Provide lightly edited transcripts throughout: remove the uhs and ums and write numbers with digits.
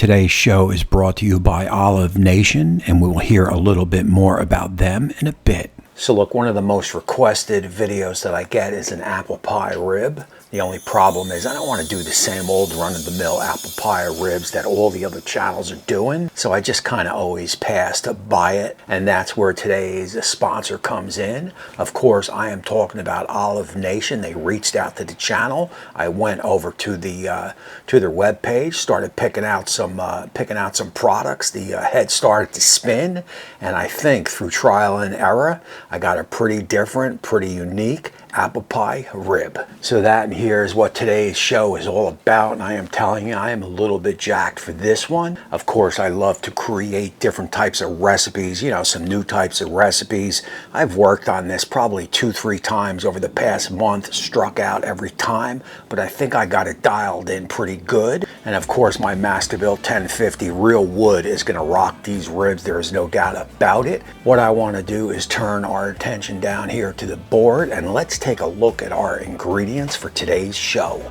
Today's show is brought to you by OliveNation, and we will hear a little bit more about them in a bit. So look, one of the most requested videos that I get is an apple pie rib. The only problem is I don't want to do the same old run-of-the-mill apple pie ribs that all the other channels are doing. So I just kind of always pass to buy it, and that's where today's sponsor comes in. Of course, I am talking about OliveNation. They reached out to the channel. I went over to their webpage, started picking out some products. The head started to spin, and I think through trial and error, I got a pretty different, pretty unique apple pie rib. So that and here is what today's show is all about, and I am telling you, I am a little bit jacked for this one. Of course, I love to create different types of recipes, some new types of recipes. I've worked on this probably 2-3 times over the past month, struck out every time, but I think I got it dialed in pretty good. And of course, my Masterbuilt 1050 real wood is going to rock these ribs. There is no doubt about it. What I want to do is turn our attention down here to the board, and let's take a look at our ingredients for today's show.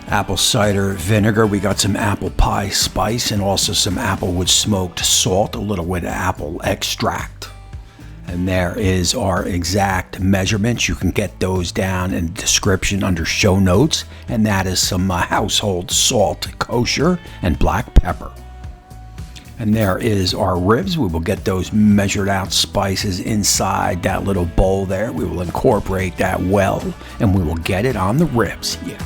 Apple cider vinegar, we got some apple pie spice and also some applewood smoked salt, a little bit of apple extract. And there is our exact measurements. You can get those down in the description under show notes. And that is some household salt, kosher, and black pepper. And there is our ribs. We will get those measured out spices inside that little bowl there. We will incorporate that well, and we will get it on the ribs. Yeah.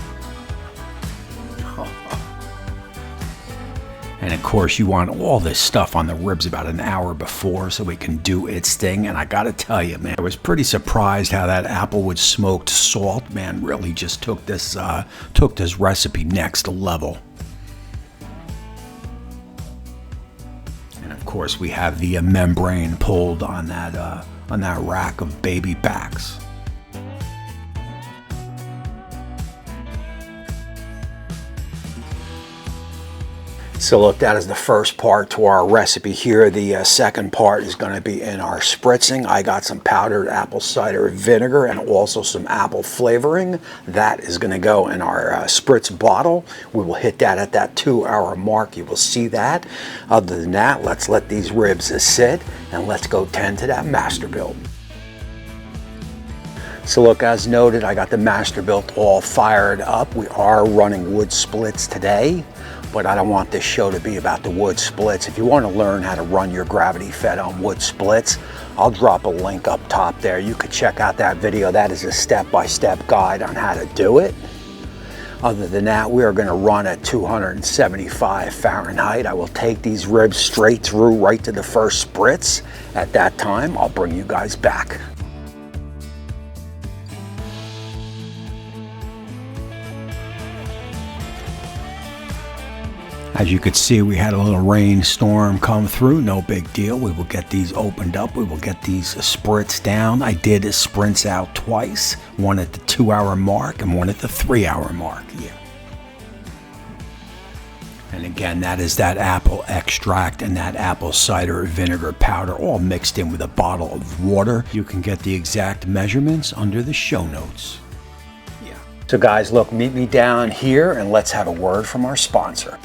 And of course, you want all this stuff on the ribs about an hour before so it can do its thing. And I got to tell you, man, I was pretty surprised how that applewood smoked salt, man, really just took this recipe next level. Of course, we have the membrane pulled on that rack of baby backs. So look, that is the first part to our recipe here. The second part is going to be in our spritzing. I got some powdered apple cider vinegar and also some apple flavoring. That is going to go in our spritz bottle. We will hit that at that 2-hour mark. You will see that. Other than that, let's let these ribs sit and let's go tend to that Masterbuilt. So look, as noted, I got the Masterbuilt all fired up. We are running wood splits today, but I don't want this show to be about the wood splits. If you want to learn how to run your gravity fed on wood splits, I'll drop a link up top there. You could check out that video. That is a step-by-step guide on how to do it. Other than that, we are going to run at 275 Fahrenheit. I will take these ribs straight through right to the first spritz. At that time, I'll bring you guys back. As you could see, we had a little rainstorm come through. No big deal. We will get these opened up. We will get these spritz down. I did spritz out twice, one at the 2-hour mark and one at the 3-hour mark. Yeah. And again, that is that apple extract and that apple cider vinegar powder all mixed in with a bottle of water. You can get the exact measurements under the show notes. Yeah. So guys, look, meet me down here and let's have a word from our sponsor.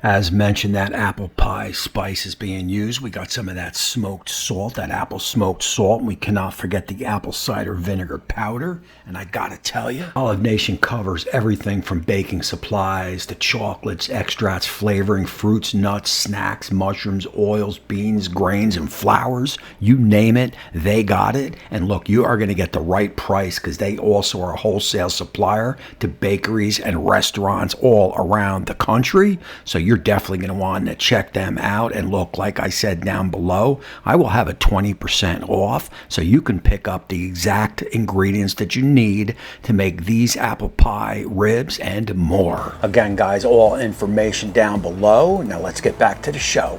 As mentioned, that apple pie spice is being used. We got some of that smoked salt, that apple smoked salt. And we cannot forget the apple cider vinegar powder. And I gotta tell you, OliveNation covers everything from baking supplies to chocolates, extracts, flavoring, fruits, nuts, snacks, mushrooms, oils, beans, grains, and flours. You name it, they got it. And look, you are gonna get the right price because they also are a wholesale supplier to bakeries and restaurants all around the country. So you're definitely going to want to check them out. And look, like I said down below, I will have a 20% off so you can pick up the exact ingredients that you need to make these apple pie ribs and more. Again, guys, all information down below. Now let's get back to the show.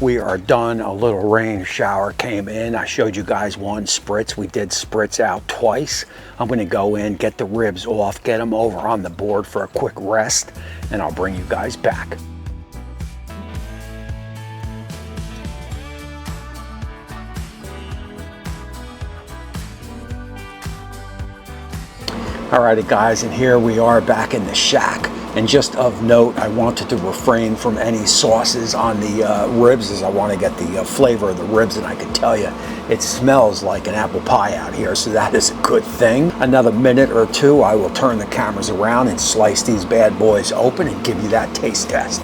We are done. A little rain shower came in. I showed you guys one spritz. We did spritz out twice. I'm going to go in, get the ribs off, get them over on the board for a quick rest, and I'll bring you guys back. Alrighty guys, and here we are back in the shack. And just of note, I wanted to refrain from any sauces on the ribs, as I want to get the flavor of the ribs, and I can tell you it smells like an apple pie out here, so that is a good thing. Another minute or two, I will turn the cameras around and slice these bad boys open and give you that taste test.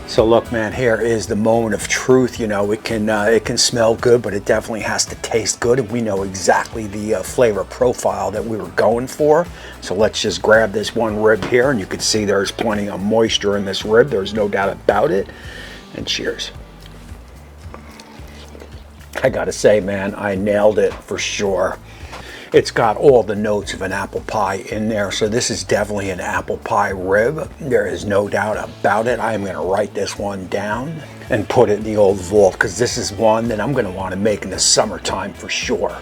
So look, man, here is the moment of truth. You know, it can smell good, but it definitely has to taste good, and we know exactly the flavor profile that we were going for. So let's just grab this one rib here, and you can see there's plenty of moisture in this rib. There's no doubt about it. And cheers. I gotta say, man, I nailed it for sure. It's got all the notes of an apple pie in there, so this is definitely an apple pie rib. There is no doubt about it. I am going to write this one down and put it in the old vault, because this is one that I'm going to want to make in the summertime for sure.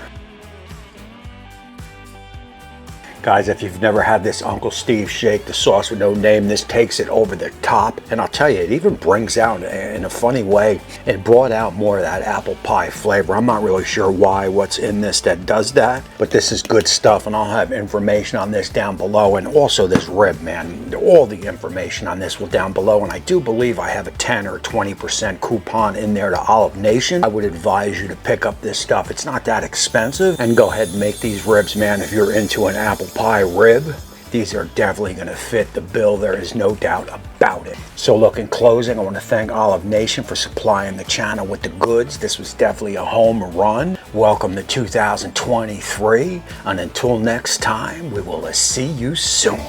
Guys, if you've never had this Uncle Steve shake, the sauce with no name, this takes it over the top. And I'll tell you, it even brings out, in a funny way, it brought out more of that apple pie flavor. I'm not really sure why, what's in this that does that, but this is good stuff, and I'll have information on this down below, and also this rib, man. All the information on this will down below, and I do believe I have a 10 or 20% coupon in there to OliveNation. I would advise you to pick up this stuff. It's not that expensive, and go ahead and make these ribs, man, if you're into an apple pie rib. These are definitely going to fit the bill. There is no doubt about it. So look, in closing, I want to thank OliveNation for supplying the channel with the goods. This was definitely a home run. Welcome to 2023, and until next time, we will see you soon.